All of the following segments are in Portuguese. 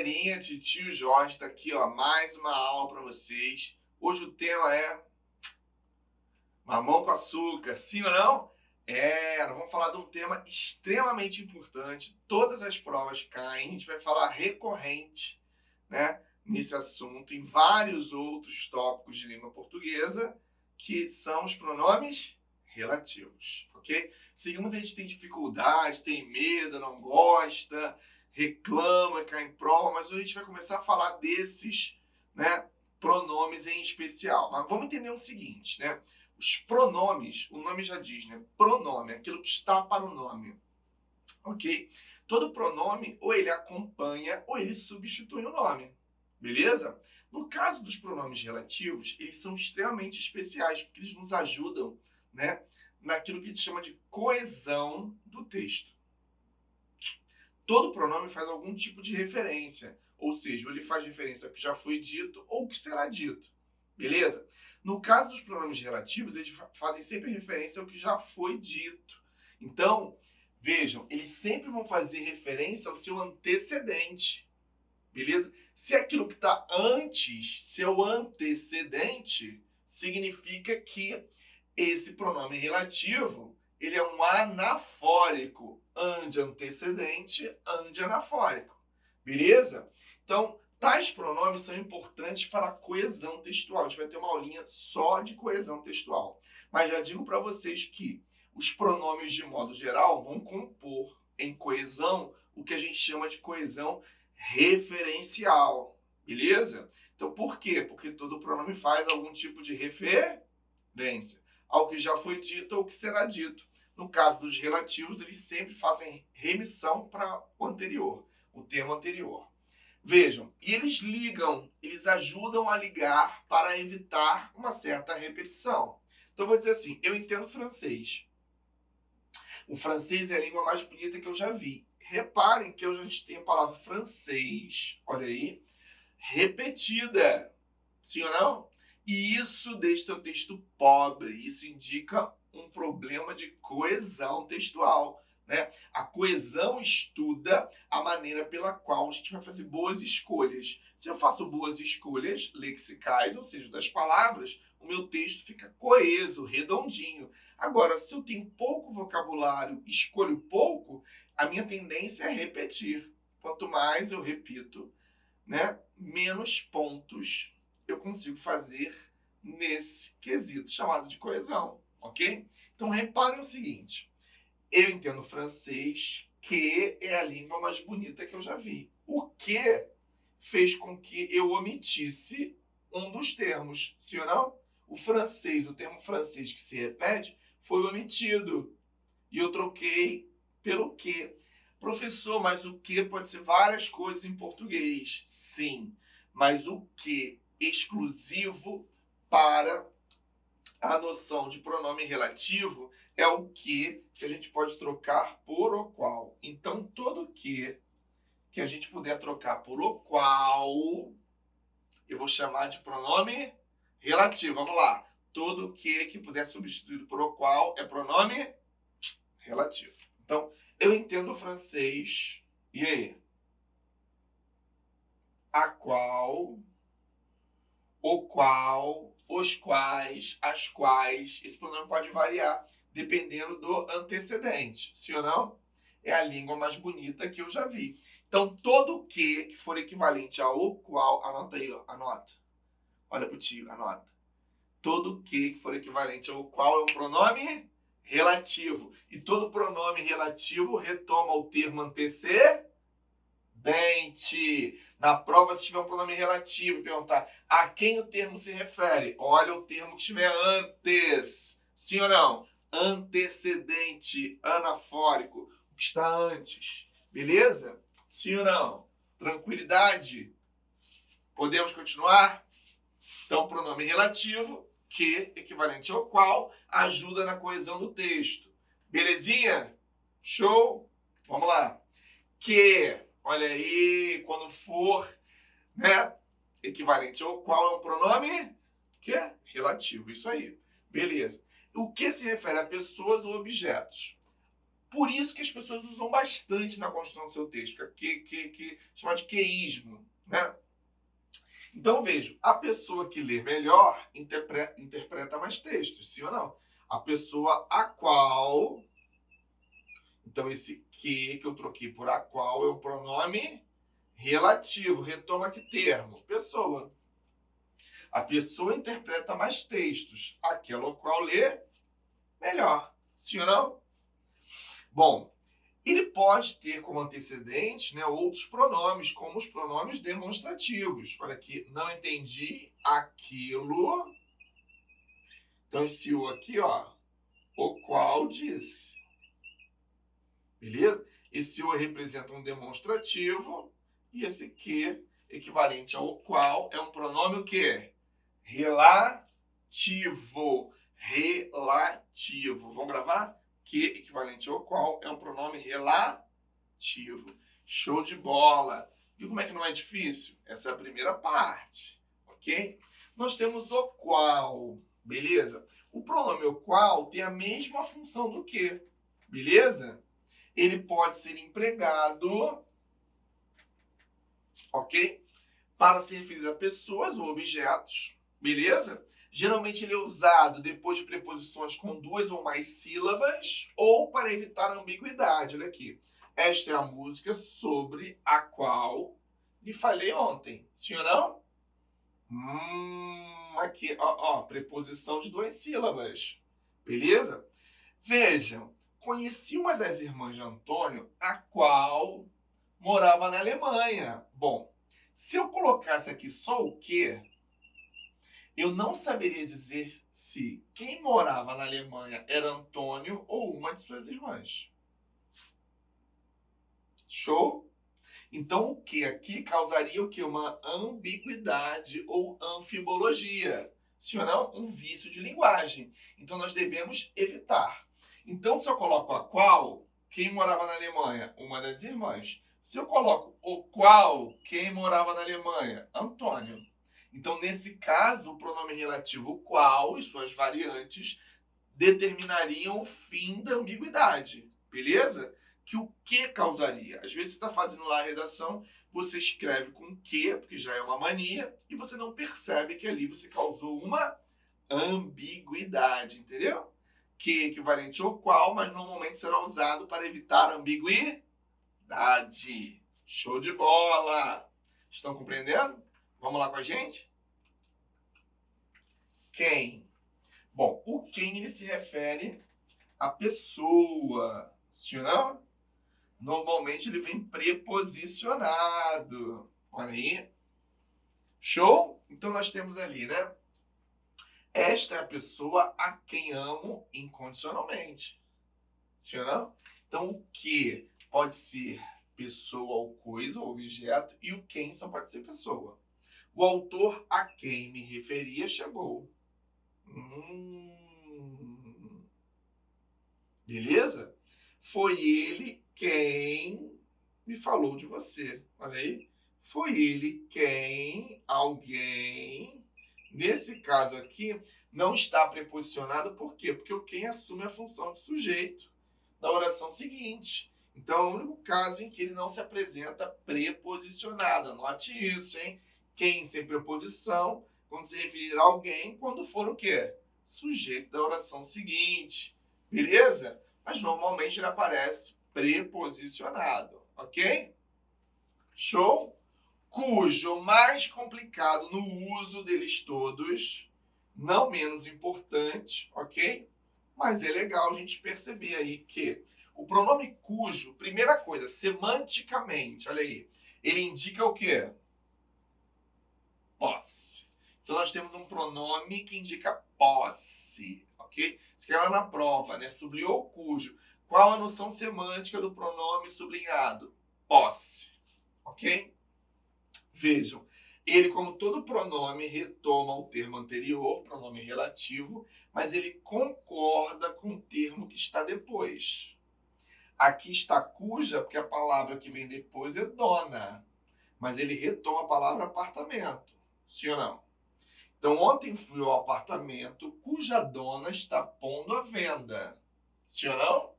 Galerinha, titio Jorge está aqui, ó, mais uma aula para vocês. Hoje o tema é mamão com açúcar, sim ou não? Nós vamos falar de um tema extremamente importante. Todas as provas caem, a gente vai falar recorrente, né, nesse assunto, em vários outros tópicos de língua portuguesa, que são os pronomes relativos, ok? Sei que muita gente tem dificuldade, tem medo, não gosta, reclama, cai em prova, mas hoje a gente vai começar a falar desses, né, pronomes em especial. Mas vamos entender o seguinte, né? Os pronomes, o nome já diz, né? Pronome, aquilo que está para o nome, ok? Todo pronome, ou ele acompanha, ou ele substitui o nome, beleza? No caso dos pronomes relativos, eles são extremamente especiais, porque eles nos ajudam, né, naquilo que a gente chama de coesão do texto. Todo pronome faz algum tipo de referência, ou seja, ele faz referência ao que já foi dito ou ao que será dito, beleza? No caso dos pronomes relativos, eles fazem sempre referência ao que já foi dito. Então, vejam, eles sempre vão fazer referência ao seu antecedente, beleza? Se aquilo que está antes, seu antecedente, significa que esse pronome relativo, ele é um anafórico, ande antecedente, ande anafórico, beleza? Então, tais pronomes são importantes para a coesão textual. A gente vai ter uma aulinha só de coesão textual. Mas já digo para vocês que os pronomes, de modo geral, vão compor em coesão o que a gente chama de coesão referencial, beleza? Então, por quê? Porque todo pronome faz algum tipo de referência ao que já foi dito ou que será dito. No caso dos relativos, eles sempre fazem remissão para o anterior, o termo anterior. Vejam, e eles ligam, eles ajudam a ligar para evitar uma certa repetição. Então, eu vou dizer assim, eu entendo francês. O francês é a língua mais bonita que eu já vi. Reparem que eu já tenho a palavra francês, olha aí, repetida. Sim ou não? E isso deixa o texto pobre, isso indica um problema de coesão textual, né? A coesão estuda a maneira pela qual a gente vai fazer boas escolhas. Se eu faço boas escolhas lexicais, ou seja, das palavras, o meu texto fica coeso, redondinho. Agora, se eu tenho pouco vocabulário, escolho pouco, a minha tendência é repetir. Quanto mais eu repito, né, menos pontos eu consigo fazer nesse quesito chamado de coesão, ok? Então, reparem o seguinte, eu entendo francês, que é a língua mais bonita que eu já vi. O que fez com que eu omitisse um dos termos, sim ou não? O francês, o termo francês que se repete, foi omitido. E eu troquei pelo que. Professor, mas o que pode ser várias coisas em português? Sim, mas o que exclusivo para a noção de pronome relativo é o que a gente pode trocar por o qual. Então, todo que a gente puder trocar por o qual, eu vou chamar de pronome relativo. Vamos lá. Todo que puder substituir por o qual é pronome relativo. Então, eu entendo o francês. E aí? A qual, o qual, os quais, as quais. Esse pronome pode variar dependendo do antecedente. Sim ou não? É a língua mais bonita que eu já vi. Então, todo que for equivalente a o qual, anota aí, ó, anota. Olha pro tio, anota. Todo que for equivalente ao qual é um pronome relativo. E todo pronome relativo retoma o termo antecedente. Na prova, se tiver um pronome relativo, perguntar a quem o termo se refere. Olha o termo que estiver antes. Sim ou não? Antecedente, anafórico. O que está antes. Beleza? Sim ou não? Tranquilidade? Podemos continuar? Então, pronome relativo, que, equivalente ao qual, ajuda na coesão do texto. Belezinha? Show? Vamos lá. Que, olha aí, quando for, né, equivalente ao qual é um pronome que é relativo. Isso aí. Beleza. O que se refere a pessoas ou objetos? Por isso que as pessoas usam bastante na construção do seu texto, que chama de queísmo, né? Então, vejo, a pessoa que lê melhor interpreta mais textos, sim ou não? A pessoa a qual... Então, esse que eu troquei por a qual é o pronome relativo. Retoma que termo? Pessoa. A pessoa interpreta mais textos. Aquela qual lê melhor, sim ou não? Bom, ele pode ter como antecedente, né, outros pronomes, como os pronomes demonstrativos. Olha aqui, não entendi aquilo. Então, esse o aqui, ó, o qual disse. Beleza? Esse o representa um demonstrativo e esse que, equivalente ao qual, é um pronome o quê? Relativo. Relativo. Vamos gravar? Que, equivalente ao qual, é um pronome relativo. Show de bola. Viu como é que não é difícil? Essa é a primeira parte, ok? Nós temos o qual, beleza? O pronome o qual tem a mesma função do que, beleza? Ele pode ser empregado, ok? Para se referir a pessoas ou objetos, beleza? Geralmente ele é usado depois de preposições com 2 ou mais sílabas ou para evitar ambiguidade. Olha aqui. Esta é a música sobre a qual lhe falei ontem. Sim ou não? Aqui, ó, preposição de 2 sílabas. Beleza? Vejam, conheci uma das irmãs de Antônio, a qual morava na Alemanha. Bom, se eu colocasse aqui só o que, eu não saberia dizer se quem morava na Alemanha era Antônio ou uma de suas irmãs. Show? Então, o que aqui causaria o que? Uma ambiguidade ou anfibologia. Se ou não, um vício de linguagem. Então, nós devemos evitar. Então, se eu coloco a qual, quem morava na Alemanha? Uma das irmãs. Se eu coloco o qual, quem morava na Alemanha? Antônio. Então, nesse caso, o pronome relativo qual e suas variantes determinariam o fim da ambiguidade. Beleza? Que o que causaria? Às vezes você está fazendo lá a redação, você escreve com que, porque já é uma mania, e você não percebe que ali você causou uma ambiguidade, entendeu? Que é equivalente ao qual, mas normalmente será usado para evitar ambiguidade. Show de bola! Estão compreendendo? Vamos lá com a gente? Quem? Bom, o quem ele se refere à pessoa, sim ou não? Normalmente ele vem preposicionado. Olha aí. Show? Então nós temos ali, né? Esta é a pessoa a quem amo incondicionalmente. Sim ou não? Então o que pode ser pessoa ou coisa, ou objeto, e o quem só pode ser pessoa. O autor a quem me referia chegou. Beleza? Foi ele quem me falou de você. Olha aí. Foi ele quem, alguém, nesse caso aqui, não está preposicionado. Por quê? Porque o quem assume a função de sujeito da oração seguinte. Então, é o único caso em que ele não se apresenta preposicionado. Anote isso, hein? Quem sem preposição, quando se referir a alguém, quando for o quê? Sujeito da oração seguinte. Beleza? Mas normalmente ele aparece preposicionado, ok? Show? Cujo mais complicado no uso deles todos, não menos importante, ok? Mas é legal a gente perceber aí que o pronome cujo, primeira coisa, semanticamente, olha aí, ele indica o quê? Posse. Então nós temos um pronome que indica posse, ok? Isso que é lá na prova, né? Sublinhou cujo. Qual a noção semântica do pronome sublinhado? Posse, ok? Vejam, ele, como todo pronome, retoma o termo anterior, pronome relativo, mas ele concorda com o termo que está depois. Aqui está cuja, porque a palavra que vem depois é dona, mas ele retoma a palavra apartamento, sim ou não? Então, ontem fui ao apartamento cuja dona está pondo à venda, sim ou não?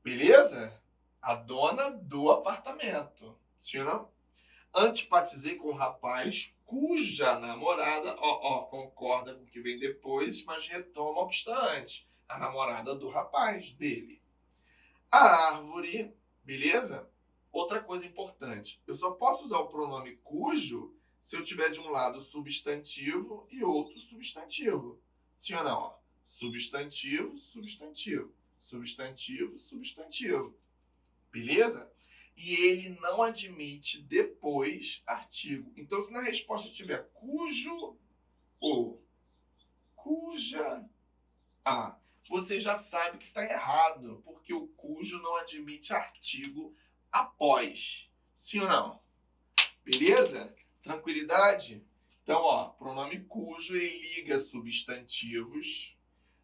Beleza? A dona do apartamento. Sim ou não? Antipatizei com o rapaz cuja namorada, concorda com o que vem depois, mas retoma o que está antes. A namorada do rapaz, dele. A árvore, beleza? Outra coisa importante, eu só posso usar o pronome cujo se eu tiver de um lado substantivo e outro substantivo. Sim ou não? Ó, substantivo, substantivo, substantivo, substantivo. Beleza? E ele não admite depois artigo. Então, se na resposta tiver cujo ou cuja a, você já sabe que está errado, porque o cujo não admite artigo após. Sim ou não? Beleza? Tranquilidade? Então, ó, pronome cujo, ele liga substantivos,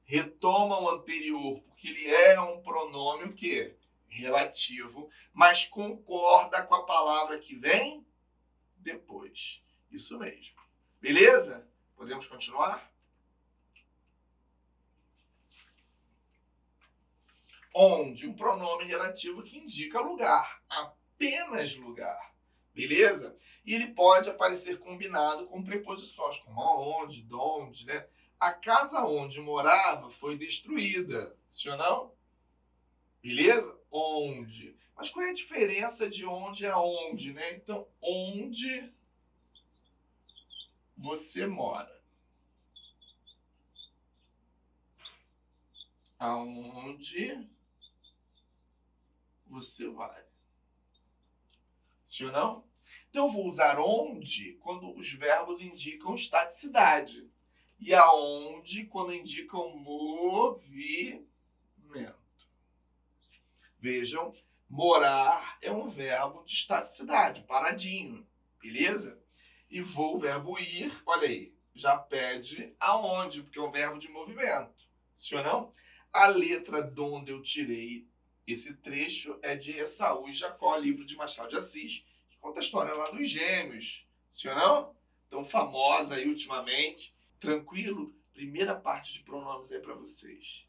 retoma o anterior, porque ele é um pronome o quê? Relativo, mas concorda com a palavra que vem depois. Isso mesmo. Beleza? Podemos continuar? Onde, um pronome relativo que indica lugar, apenas lugar. Beleza? E ele pode aparecer combinado com preposições, como aonde, donde, né? A casa onde morava foi destruída. Sim ou não? Beleza? Onde. Mas qual é a diferença de onde a onde, né? Então, onde você mora? Aonde você vai? Sim ou não? Então, eu vou usar onde quando os verbos indicam estaticidade. E aonde quando indicam movimento. Vejam, morar é um verbo de estaticidade, paradinho, beleza? E vou, o verbo ir, olha aí, já pede aonde, porque é um verbo de movimento. Sim ou não? A letra de onde eu tirei esse trecho é de Esaú e Jacó, livro de Machado de Assis, que conta a história lá dos gêmeos. Sim ou não? Tão famosa aí ultimamente. Tranquilo? Primeira parte de pronomes aí para vocês.